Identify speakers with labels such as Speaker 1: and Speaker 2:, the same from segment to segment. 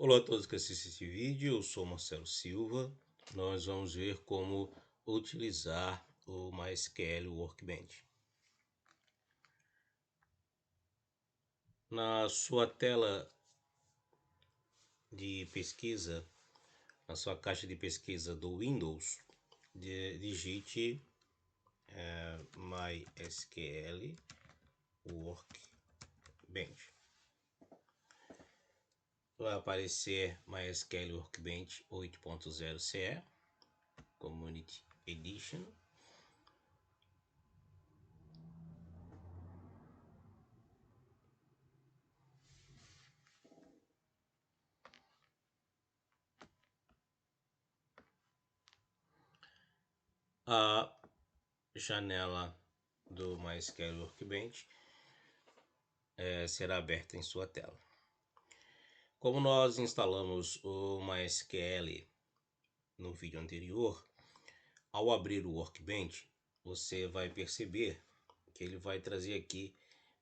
Speaker 1: Olá a todos que assistem esse vídeo, eu sou Marcelo Silva. Nós vamos ver como utilizar o MySQL Workbench. Na sua tela de pesquisa, na sua caixa de pesquisa do Windows, digite MySQL Workbench. Vai aparecer MySQL Workbench 8.0 CE Community Edition. A janela do MySQL Workbench será aberta em sua tela. Como nós instalamos o MySQL no vídeo anterior, ao abrir o Workbench, você vai perceber que ele vai trazer aqui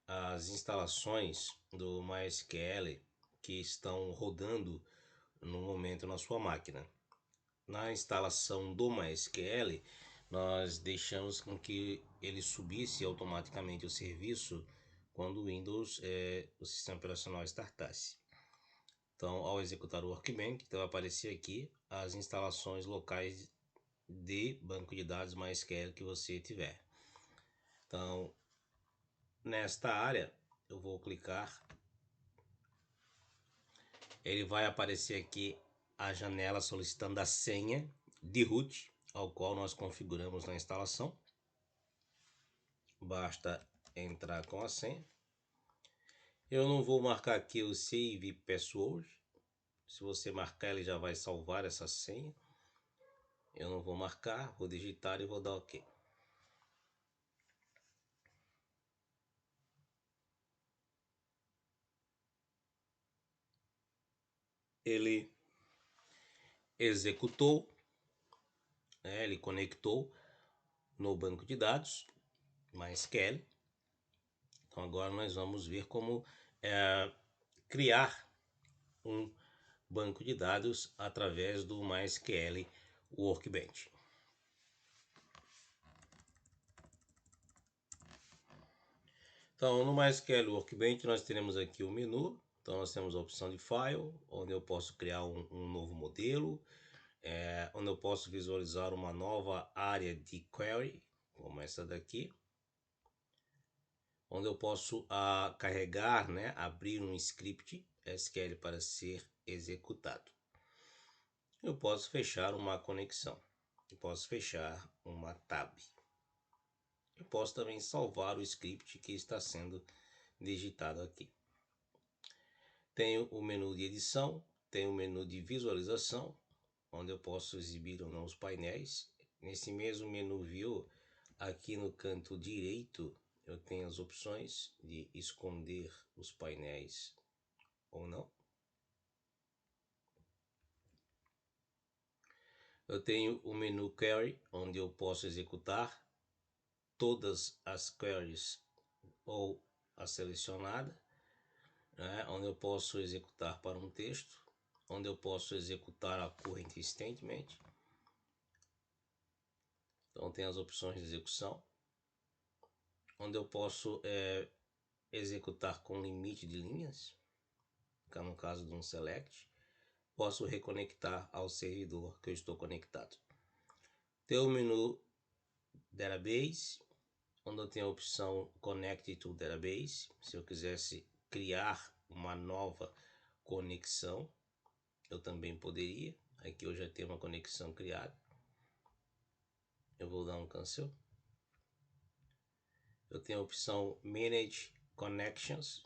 Speaker 1: as instalações do MySQL que estão rodando no momento na sua máquina. Na instalação do MySQL, nós deixamos com que ele subisse automaticamente o serviço quando o Windows, o sistema operacional, startasse. Então, ao executar o Workbench, vai aparecer aqui as instalações locais de banco de dados MySQL que você tiver. Então, nesta área, eu vou clicar. Ele vai aparecer aqui a janela solicitando a senha de root, ao qual nós configuramos na instalação. Basta entrar com a senha. Eu não vou marcar aqui o Save Password. Se você marcar, ele já vai salvar essa senha. Eu não vou marcar, vou digitar e vou dar OK. Ele executou, ele conectou no banco de dados MySQL. Então agora nós vamos ver como criar um banco de dados através do MySQL Workbench. Então, no MySQL Workbench nós teremos aqui o menu. Então nós temos a opção de File, onde eu posso criar um novo modelo, onde eu posso visualizar uma nova área de query, como essa daqui, onde eu posso carregar, abrir um script SQL para ser executado. Eu posso fechar uma conexão, eu posso fechar uma tab. Eu posso também salvar o script que está sendo digitado aqui. Tenho o menu de edição, tenho o menu de visualização, onde eu posso exibir ou não os painéis. Nesse mesmo menu View, aqui no canto direito, eu tenho as opções de esconder os painéis ou não. Eu tenho o menu Query, onde eu posso executar todas as queries ou a selecionada, onde eu posso executar para um texto, onde eu posso executar a current statement. Então tem as opções de execução, onde eu posso executar com limite de linhas, no caso de um select. Posso reconectar ao servidor que eu estou conectado. Tem o menu Database, onde eu tenho a opção Connect to Database. Se eu quisesse criar uma nova conexão, eu também poderia. Aqui eu já tenho uma conexão criada. Eu vou dar um cancel. Eu tenho a opção Manage Connections,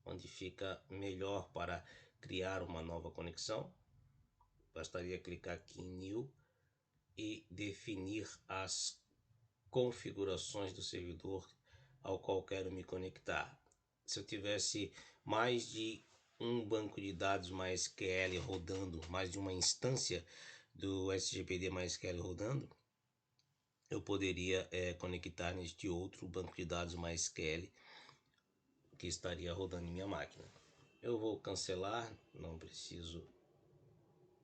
Speaker 1: onde fica melhor para criar uma nova conexão. Bastaria clicar aqui em New e definir as configurações do servidor ao qual quero me conectar. Se eu tivesse mais de um banco de dados MySQL rodando, mais de uma instância do SGPD MySQL rodando, eu poderia conectar neste outro banco de dados MySQL que estaria rodando em minha máquina. Eu vou cancelar, não preciso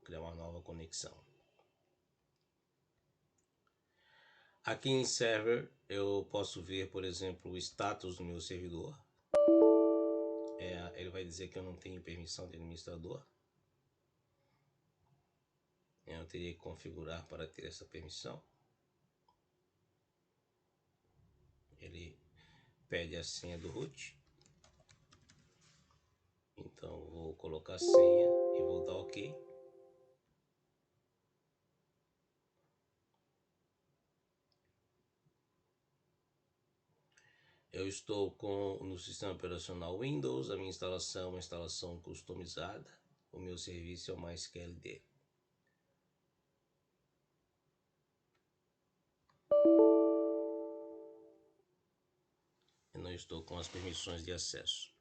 Speaker 1: criar uma nova conexão. Aqui em Server eu posso ver, por exemplo, o status do meu servidor. Ele vai dizer que eu não tenho permissão de administrador. Eu teria que configurar para ter essa permissão. Ele pede a senha do root. Então vou colocar a senha e vou dar OK. Eu estou no sistema operacional Windows, a minha instalação é uma instalação customizada. O meu serviço é o MySQLD. Eu não estou com as permissões de acesso.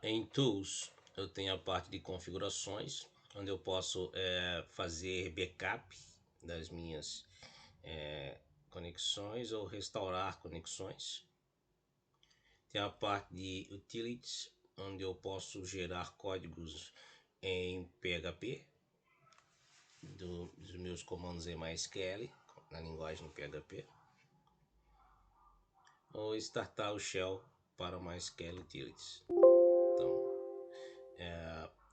Speaker 1: Em Tools, eu tenho a parte de configurações, onde eu posso fazer backup das minhas conexões ou restaurar conexões. Tem a parte de Utilities, onde eu posso gerar códigos em PHP, dos meus comandos em MySQL, na linguagem PHP, ou startar o shell para MySQL Utilities. Então,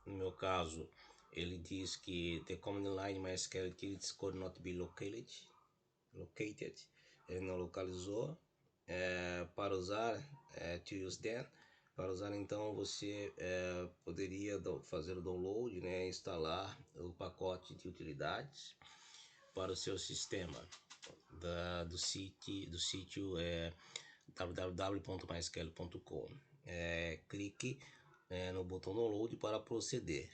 Speaker 1: no meu caso, ele diz que the command line MySQL Utilities could not be located. Ele não localizou. Para usar, to use then, para usar então você poderia fazer o download, né, instalar o pacote de utilidades para o seu sistema do sítio www.mysql.com. Clique no botão download para proceder.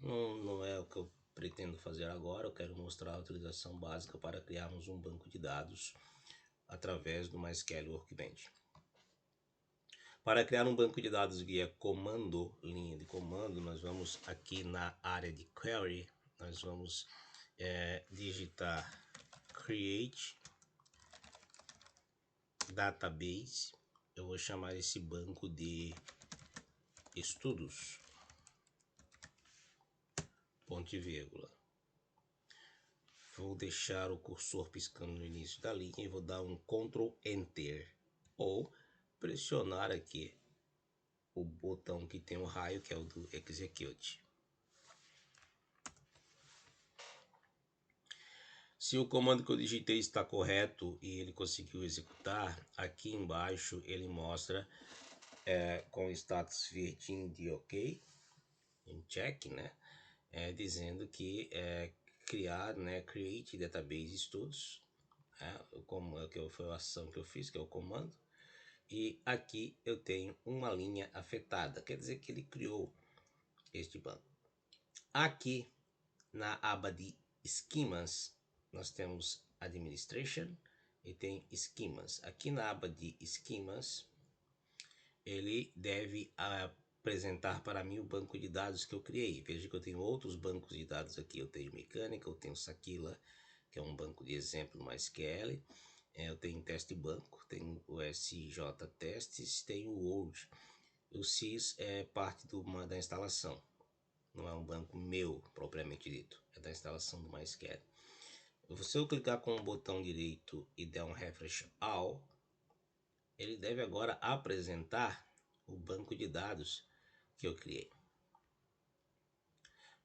Speaker 1: Não é o que eu pretendo fazer agora. Eu quero mostrar a utilização básica para criarmos um banco de dados através do MySQL Workbench. Para criar um banco de dados via comando, linha de comando, nós vamos aqui na área de query, nós vamos digitar create database. Eu vou chamar esse banco de estudos, ponto e vírgula. Vou deixar o cursor piscando no início da linha e vou dar um Ctrl Enter, ou pressionar aqui o botão que tem o raio, que é o do Execute. Se o comando que eu digitei está correto e ele conseguiu executar, aqui embaixo ele mostra com o status verdinho de OK, em check, né? Dizendo que criar, né, create database studios, como que foi a ação que eu fiz, que é o comando. E aqui eu tenho uma linha afetada, quer dizer que ele criou este banco. Aqui na aba de esquemas nós temos administration e tem esquemas. Aqui na aba de esquemas ele deve apresentar para mim o banco de dados que eu criei. Veja que eu tenho outros bancos de dados aqui. Eu tenho mecânica, eu tenho Sakila, que é um banco de exemplo no MySQL. Eu tenho teste banco, tenho o SJ testes, tenho o Word. O SIS é parte da instalação. Não é um banco meu, propriamente dito. É da instalação do MySQL. Se eu clicar com o botão direito e der um refresh all, ele deve agora apresentar o banco de dados que eu criei.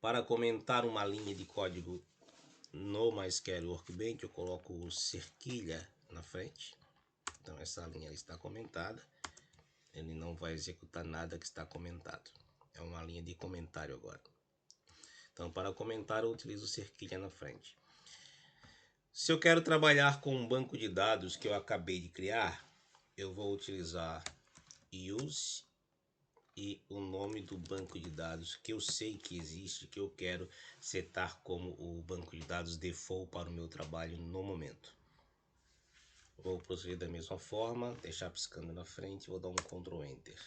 Speaker 1: Para comentar uma linha de código no MySQL Workbench, eu coloco o cerquilha na frente. Então essa linha está comentada. Ele não vai executar nada que está comentado. É uma linha de comentário agora. Então para comentar eu utilizo cerquilha na frente. Se eu quero trabalhar com um banco de dados que eu acabei de criar, eu vou utilizar use e o nome do banco de dados que eu sei que existe, que eu quero setar como o banco de dados default para o meu trabalho no momento. Vou proceder da mesma forma, deixar piscando na frente, vou dar um Ctrl Enter.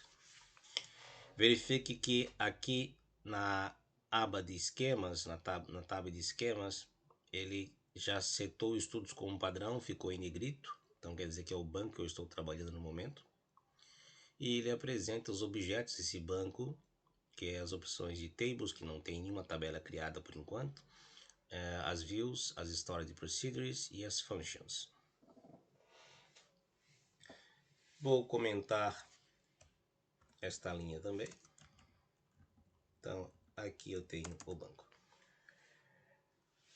Speaker 1: Verifique que aqui na aba de esquemas, na tab de esquemas, ele já setou estudos como padrão, ficou em negrito, então quer dizer que é o banco que eu estou trabalhando no momento. E ele apresenta os objetos desse banco, que é as opções de tables, que não tem nenhuma tabela criada por enquanto, as views, as storage procedures e as functions. Vou comentar esta linha também. Então, aqui eu tenho o banco.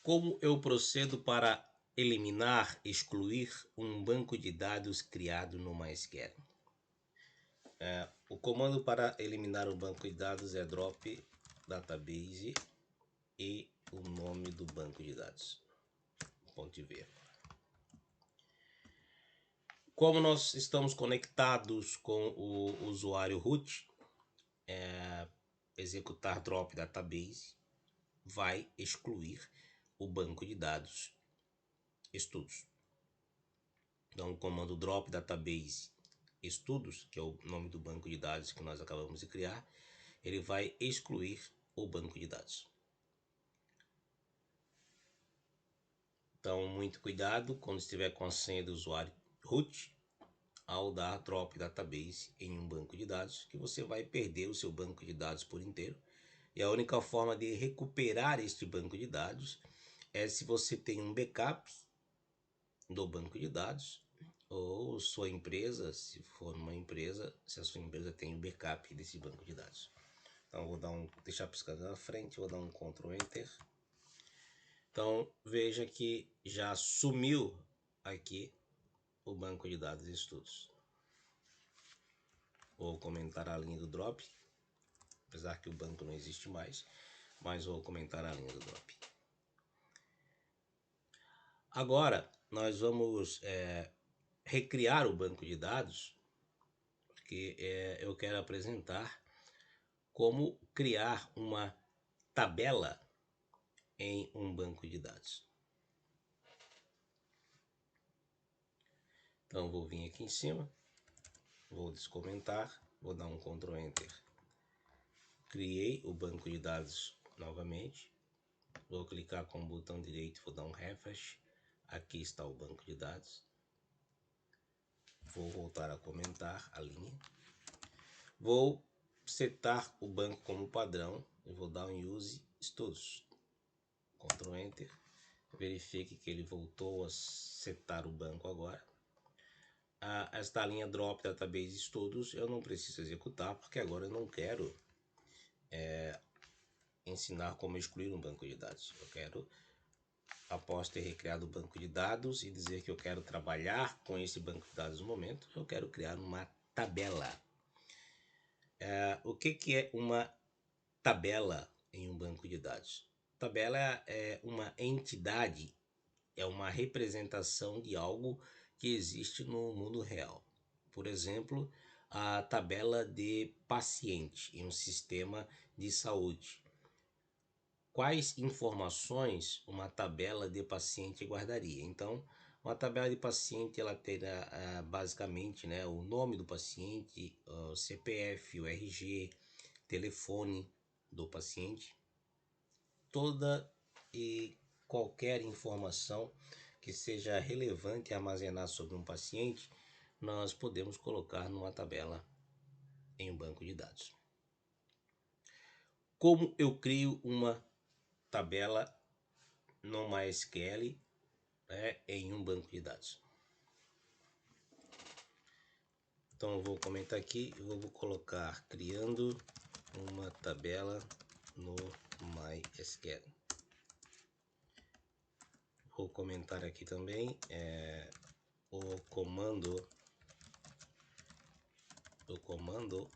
Speaker 1: Como eu procedo para eliminar, excluir um banco de dados criado no MySQL? O comando para eliminar o banco de dados é drop database e o nome do banco de dados. Ponto .v. Como nós estamos conectados com o usuário root, executar drop database vai excluir o banco de dados estudos. Então, o comando drop database estudos, que é o nome do banco de dados que nós acabamos de criar, ele vai excluir o banco de dados. Então, muito cuidado quando estiver com a senha do usuário root ao dar drop database em um banco de dados, que você vai perder o seu banco de dados por inteiro. E a única forma de recuperar este banco de dados é se você tem um backup do banco de dados, ou sua empresa, se for uma empresa, se a sua empresa tem um backup desse banco de dados. Então vou deixar piscando na frente, vou dar um Ctrl Enter. Então veja que já sumiu aqui o banco de dados de estudos. Vou comentar a linha do drop, apesar que o banco não existe mais, mas vou comentar a linha do drop. Agora nós vamos recriar o banco de dados, porque eu quero apresentar como criar uma tabela em um banco de dados. Então vou vir aqui em cima, vou descomentar, vou dar um Ctrl Enter. Criei o banco de dados novamente, vou clicar com o botão direito, vou dar um refresh. Aqui está o banco de dados. Vou voltar a comentar a linha. Vou setar o banco como padrão e vou dar um use estudos. Ctrl Enter. Verifique que ele voltou a setar o banco agora. Esta linha drop database estudos eu não preciso executar, porque agora eu não quero ensinar como excluir um banco de dados. Eu quero, após ter recriado o banco de dados e dizer que eu quero trabalhar com esse banco de dados no momento, eu quero criar uma tabela. O que é uma tabela em um banco de dados? Tabela é uma entidade, é uma representação de algo que existe no mundo real. Por exemplo, a tabela de paciente em um sistema de saúde. Quais informações uma tabela de paciente guardaria? Então, uma tabela de paciente ela terá basicamente, né, o nome do paciente, o CPF, o RG, telefone do paciente, toda e qualquer informação que seja relevante armazenar sobre um paciente, nós podemos colocar numa tabela em um banco de dados. Como eu crio uma tabela no MySQL em um banco de dados? Então eu vou comentar aqui, eu vou colocar criando uma tabela no MySQL. Vou comentar aqui também o comando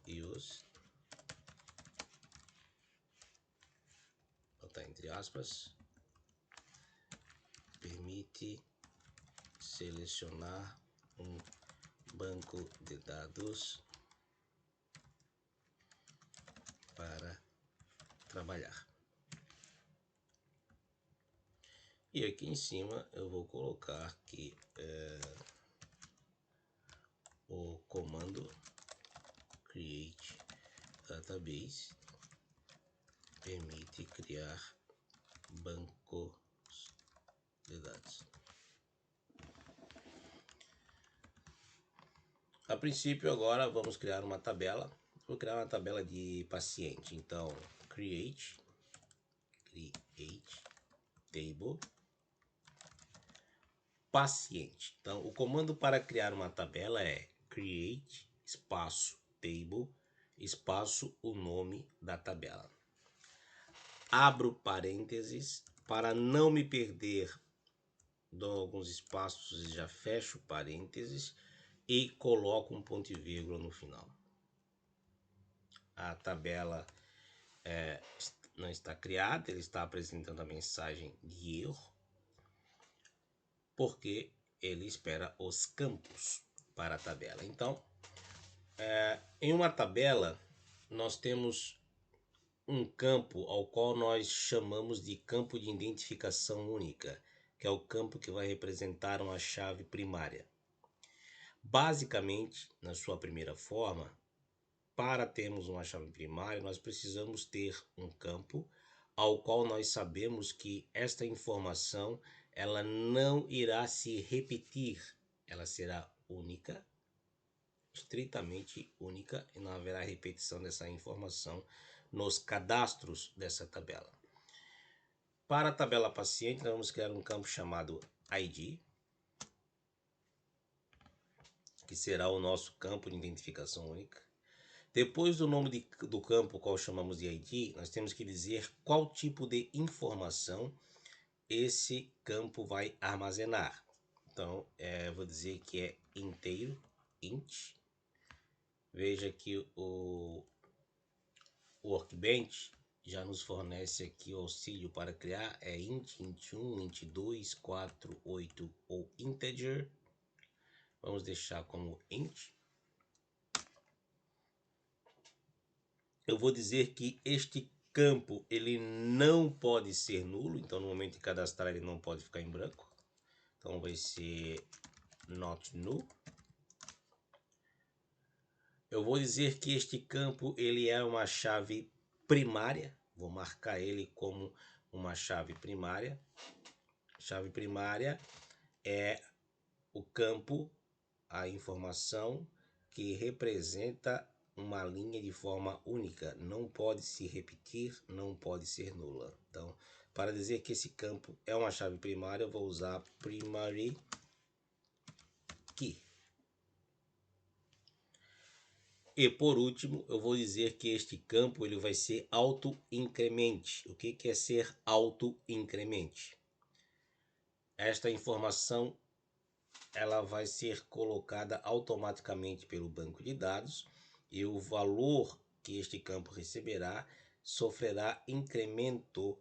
Speaker 1: use, botar entre aspas, permite selecionar um banco de dados para trabalhar. E aqui em cima eu vou colocar aqui o comando create database permite criar bancos de dados. A princípio, agora vamos criar uma tabela. Vou criar uma tabela de paciente. Então, create table paciente. Então, o comando para criar uma tabela é create espaço table espaço o nome da tabela. Abro parênteses para não me perder, dou alguns espaços e já fecho parênteses e coloco um ponto e vírgula no final. A tabela não está criada, ele está apresentando a mensagem de erro, porque ele espera os campos para a tabela. Então, em uma tabela, nós temos um campo ao qual nós chamamos de campo de identificação única, que é o campo que vai representar uma chave primária. Basicamente, na sua primeira forma, para termos uma chave primária, nós precisamos ter um campo ao qual nós sabemos que esta informação ela não irá se repetir, ela será única, estritamente única, e não haverá repetição dessa informação nos cadastros dessa tabela. Para a tabela paciente, nós vamos criar um campo chamado ID, que será o nosso campo de identificação única. Depois do nome do campo, qual chamamos de ID, nós temos que dizer qual tipo de informação esse campo vai armazenar. Então, vou dizer que é inteiro, int. Veja que o Workbench já nos fornece aqui o auxílio para criar, int, int1, int2, 4, 8 ou integer. Vamos deixar como int. Eu vou dizer que este campo ele não pode ser nulo, então no momento de cadastrar ele não pode ficar em branco. Então vai ser not null. Eu vou dizer que este campo ele é uma chave primária. Vou marcar ele como uma chave primária. Chave primária é o campo, a informação que representa uma linha de forma única, não pode se repetir, não pode ser nula. Então, para dizer que esse campo é uma chave primária, eu vou usar primary key. E por último, eu vou dizer que este campo ele vai ser auto-incremente. O que é ser auto-incremente? Esta informação ela vai ser colocada automaticamente pelo banco de dados e o valor que este campo receberá sofrerá incremento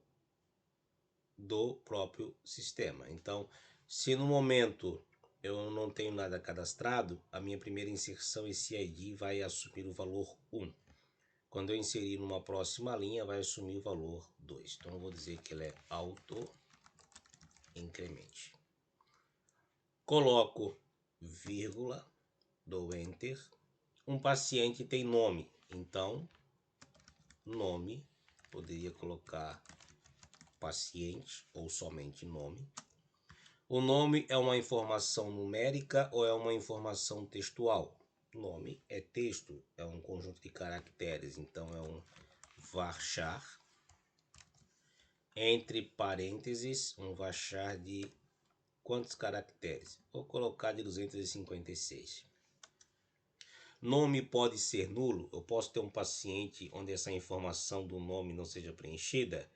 Speaker 1: do próprio sistema. Então, se no momento eu não tenho nada cadastrado, a minha primeira inserção, esse ID vai assumir o valor 1. Quando eu inserir numa próxima linha, vai assumir o valor 2. Então, eu vou dizer que ele é auto-incremente. Coloco vírgula, dou enter. Um paciente tem nome, então nome, poderia colocar paciente ou somente nome. O nome é uma informação numérica ou é uma informação textual? Nome é texto, é um conjunto de caracteres, então é um varchar. Entre parênteses, um varchar de quantos caracteres? Vou colocar de 256. Nome pode ser nulo? Eu posso ter um paciente onde essa informação do nome não seja preenchida?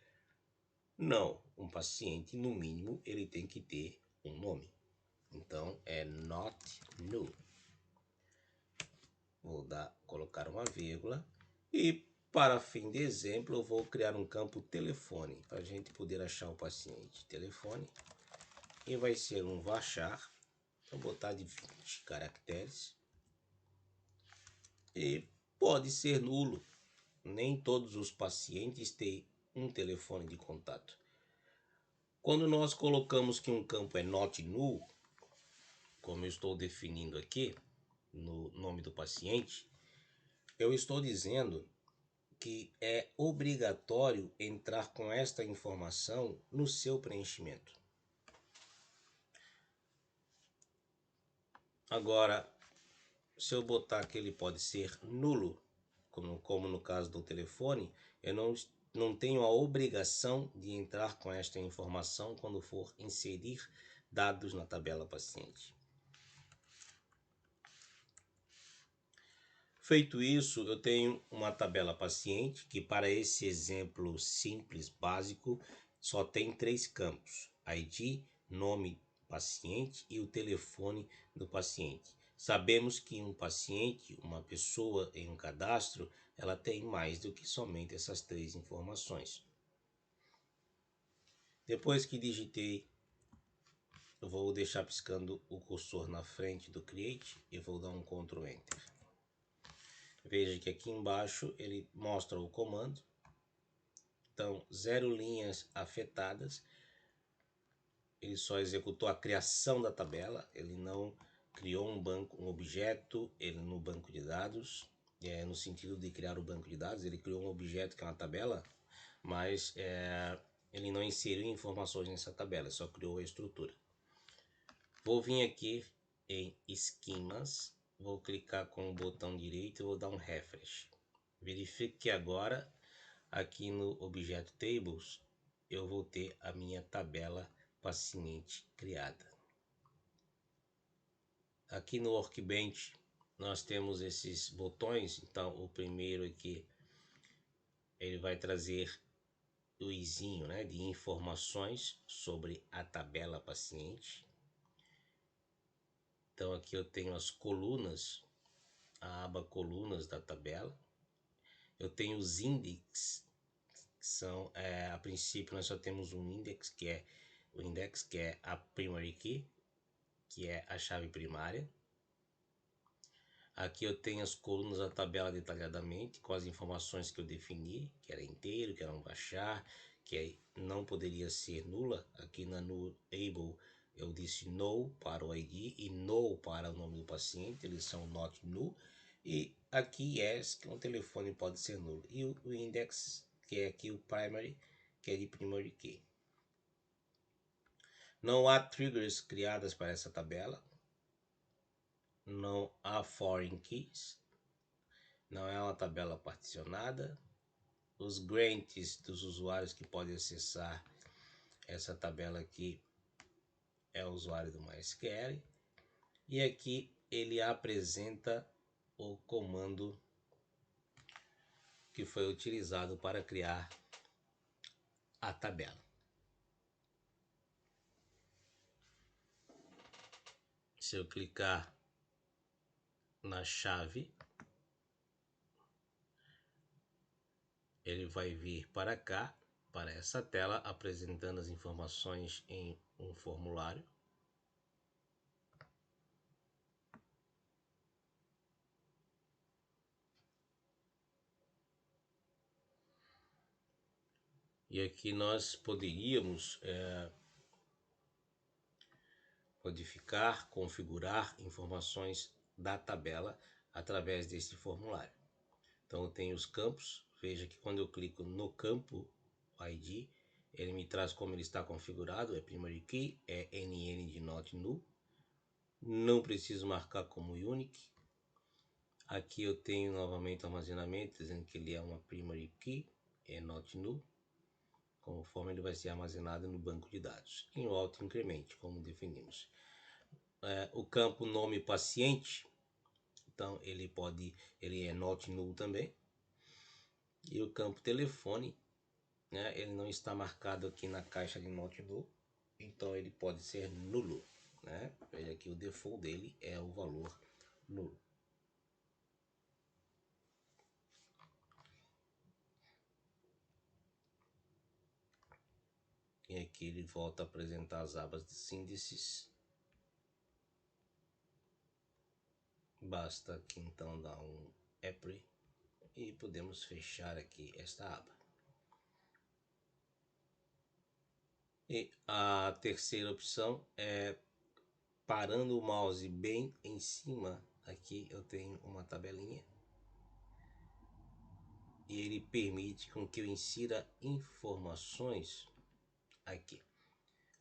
Speaker 1: Não, um paciente, no mínimo, ele tem que ter um nome. Então, é not null. Vou colocar uma vírgula e, para fim de exemplo, eu vou criar um campo telefone, para a gente poder achar o paciente. Telefone. E vai ser um varchar. Vou botar de 20 caracteres. E pode ser nulo. Nem todos os pacientes têm um telefone de contato. Quando nós colocamos que um campo é not null, como eu estou definindo aqui no nome do paciente, eu estou dizendo que é obrigatório entrar com esta informação no seu preenchimento. Agora, se eu botar que ele pode ser nulo, como no caso do telefone, eu não tenho a obrigação de entrar com esta informação quando for inserir dados na tabela paciente. Feito isso, eu tenho uma tabela paciente que, para esse exemplo simples, básico, só tem 3 campos: ID, nome paciente e o telefone do paciente. Sabemos que um paciente, uma pessoa em um cadastro, ela tem mais do que somente essas 3 informações. Depois que digitei, eu vou deixar piscando o cursor na frente do Create e vou dar um Ctrl Enter. Veja que aqui embaixo ele mostra o comando. Então, 0 linhas afetadas. Ele só executou a criação da tabela, ele não criou um objeto no banco de dados, no sentido de criar o banco de dados. Ele criou um objeto que é uma tabela, mas ele não inseriu informações nessa tabela, só criou a estrutura. Vou vir aqui em esquemas, vou clicar com o botão direito e vou dar um refresh. Verifique que agora, aqui no objeto tables, eu vou ter a minha tabela paciente criada. Aqui no Workbench nós temos esses botões. Então o primeiro aqui, ele vai trazer o izinho, né, de informações sobre a tabela paciente. Então aqui eu tenho as colunas, a aba colunas da tabela. Eu tenho os índices, que são, a princípio nós só temos um index, que é o index, que é a primary key, que é a chave primária. Aqui eu tenho as colunas da tabela detalhadamente, com as informações que eu defini, que era inteiro, que era um baixar, que não poderia ser nula. Aqui na nullable eu disse no para o ID e no para o nome do paciente, eles são not null. E aqui yes, que um telefone pode ser nulo. E o index, que é aqui o primary, que é de primary key. Não há triggers criadas para essa tabela. Não há foreign keys. Não é uma tabela particionada. Os grants dos usuários que podem acessar essa tabela aqui é o usuário do MySQL. E aqui ele apresenta o comando que foi utilizado para criar a tabela. Se eu clicar na chave, ele vai vir para cá, para essa tela, apresentando as informações em um formulário. E aqui nós poderíamos modificar, configurar informações da tabela através desse formulário. Então eu tenho os campos. Veja que quando eu clico no campo ID, ele me traz como ele está configurado. É primary key, é NN de not null. Não preciso marcar como unique. Aqui eu tenho novamente armazenamento, dizendo que ele é uma primary key, é not null. Conforme ele vai ser armazenado no banco de dados, em auto increment, como definimos. O campo nome paciente, então ele é not null também. E o campo telefone, né, ele não está marcado aqui na caixa de not null, então ele pode ser nulo, né? Veja que o default dele é o valor nulo. E aqui ele volta a apresentar as abas de índices. Basta aqui então dar um apply e podemos fechar aqui esta aba. E a terceira opção é parando o mouse bem em cima. Aqui eu tenho uma tabelinha. e ele permite com que eu insira informações aqui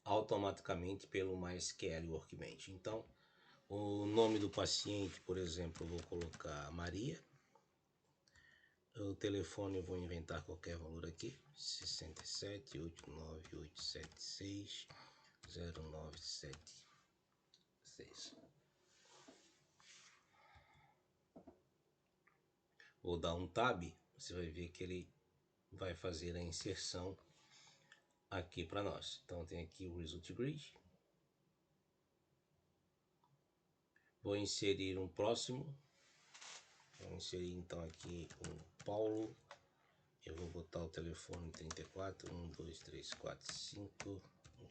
Speaker 1: automaticamente pelo MySQL Workbench. Então, o nome do paciente, por exemplo, eu vou colocar Maria. O telefone eu vou inventar qualquer valor aqui, 67-89876-0976. Vou dar um tab, você vai ver que ele vai fazer a inserção aqui para nós. Então tem aqui o Result Grid. Vou inserir um próximo. Vou inserir então aqui o Paulo. Eu vou botar o telefone 34 1 2 3 4 5 1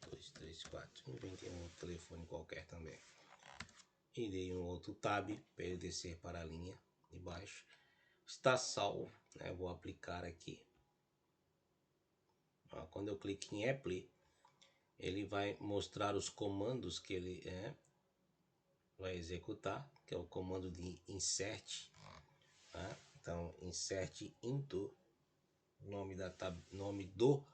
Speaker 1: 2 3 4. Inventei um outro telefone qualquer também. E dei um outro tab para ele descer para a linha de baixo. Está salvo, né? Vou aplicar aqui. Ó, quando eu clico em Apply, ele vai mostrar os comandos que ele vai executar, que é o comando de insert. Tá? Então, insert into nome do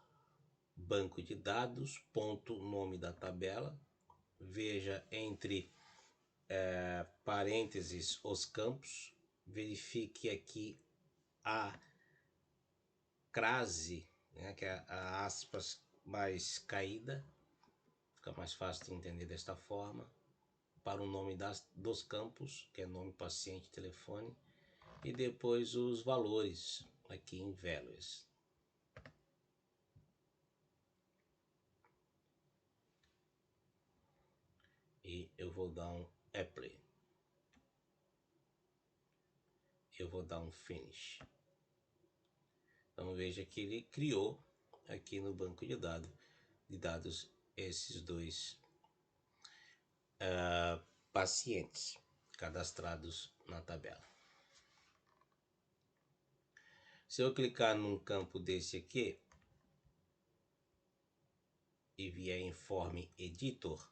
Speaker 1: banco de dados, ponto, nome da tabela. Veja entre parênteses os campos. Verifique aqui a crase, né, que é a aspas mais caída. Fica mais fácil de entender desta forma. Para o nome dos campos, que é nome, paciente, telefone. E depois os valores aqui em values. E eu vou dar um apply. Eu vou dar um finish. Então veja que ele criou aqui no banco de dados esses dois pacientes cadastrados na tabela. Se eu clicar num campo desse aqui e vier em Form Editor,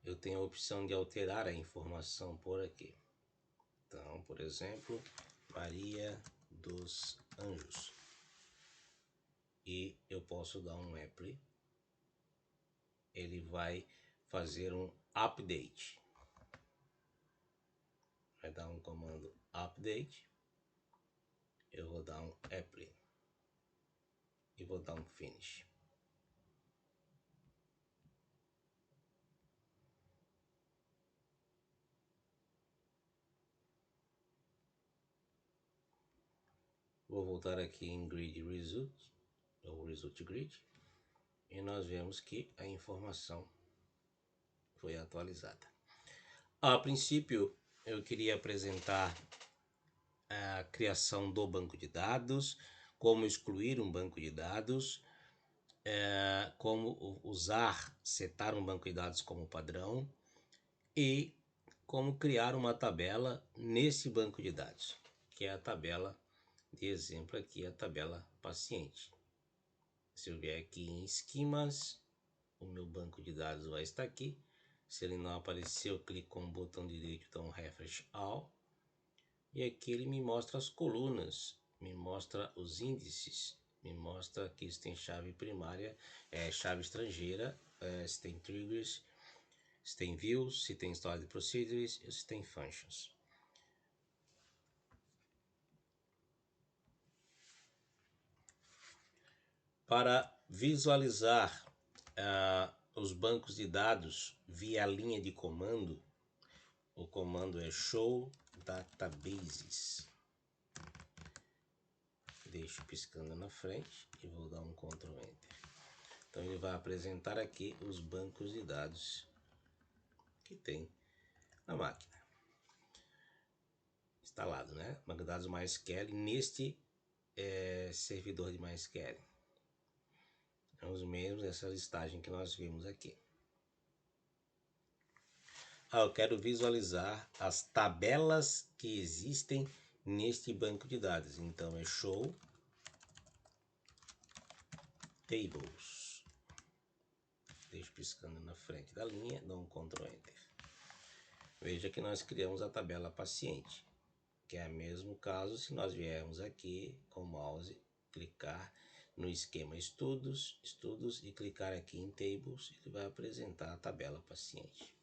Speaker 1: eu tenho a opção de alterar a informação por aqui. Então, por exemplo, Maria dos Anjos. E eu posso dar um apply. Ele vai fazer um update. Vai dar um comando update. Eu vou dar um apply. E vou dar um finish. Vou voltar aqui em Grid Result, ou Result Grid, e nós vemos que a informação foi atualizada. A princípio, eu queria apresentar a criação do banco de dados, como excluir um banco de dados, como setar um banco de dados como padrão e como criar uma tabela nesse banco de dados, que é a tabela de exemplo aqui, a tabela paciente. Se eu vier aqui em esquemas, o meu banco de dados vai estar aqui. Se ele não aparecer, eu clico com o botão direito, então refresh all. E aqui ele me mostra as colunas, me mostra os índices, me mostra que se tem chave primária, chave estrangeira, se tem triggers, se tem views, se tem stored procedures, se tem functions. Para visualizar os bancos de dados via linha de comando, o comando é show databases. Deixo piscando na frente e vou dar um Ctrl Enter. Então ele vai apresentar aqui os bancos de dados que tem na máquina. Instalado, né? Banco de dados MySQL neste servidor de MySQL. É os mesmos dessa listagem que nós vimos aqui. Eu quero visualizar as tabelas que existem neste banco de dados. Então é show tables. Deixo piscando na frente da linha, dou um Ctrl Enter. Veja que nós criamos a tabela paciente, que é o mesmo caso se nós viermos aqui com o mouse, clicar no esquema estudos e clicar aqui em tables, ele vai apresentar a tabela paciente.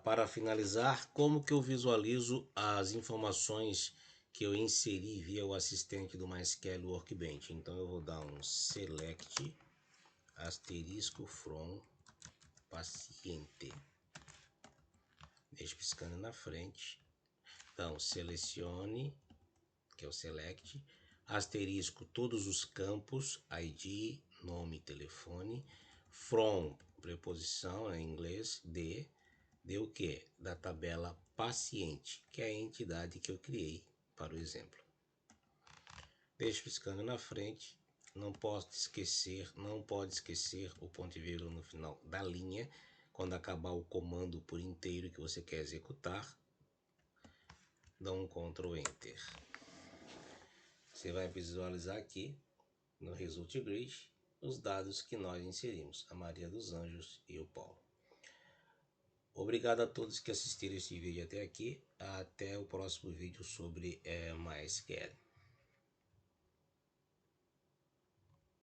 Speaker 1: Para finalizar, como que eu visualizo as informações que eu inseri via o assistente do MySQL Workbench? Então eu vou dar um select asterisco from paciente, deixo piscando na frente. Então selecione, que é o select, asterisco todos os campos, ID, nome, telefone, from, preposição em inglês, de o que? Da tabela paciente, que é a entidade que eu criei para o exemplo. Deixo piscando na frente, não pode esquecer o ponto e vírgula no final da linha. Quando acabar o comando por inteiro que você quer executar, dá um Ctrl Enter. Você vai visualizar aqui no Result Grid os dados que nós inserimos, a Maria dos Anjos e o Paulo. Obrigado a todos que assistiram esse vídeo até aqui. Até o próximo vídeo sobre MySQL.